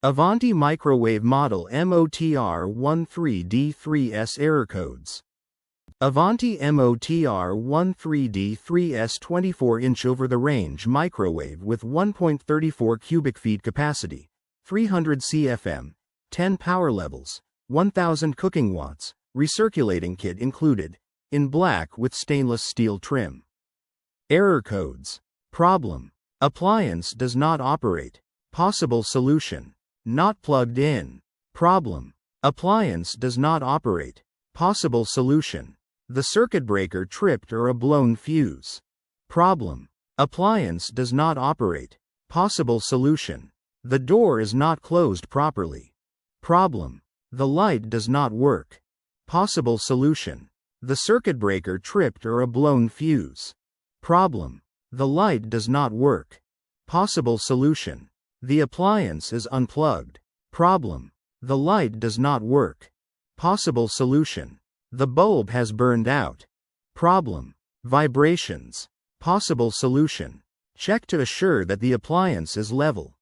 Avanti microwave model MOTR13D3S error codes. Avanti MOTR13D3S 24-inch over-the-range microwave with 1.34 cubic feet capacity, 300 CFM, 10 power levels, 1000 cooking watts, recirculating kit included, in black with stainless steel trim. Error codes. Problem: appliance does not operate. Possible solution: not plugged in. Problem: appliance does not operate. Possible solution: the circuit breaker tripped or a blown fuse. Problem: appliance does not operate. Possible solution: the door is not closed properly. Problem: the light does not work. Possible solution: the circuit breaker tripped or a blown fuse. Problem: the light does not work. Possible solution: the appliance is unplugged. Problem: the light does not work. Possible solution: the bulb has burned out. Problem: vibrations. Possible solution: check to assure that the appliance is level.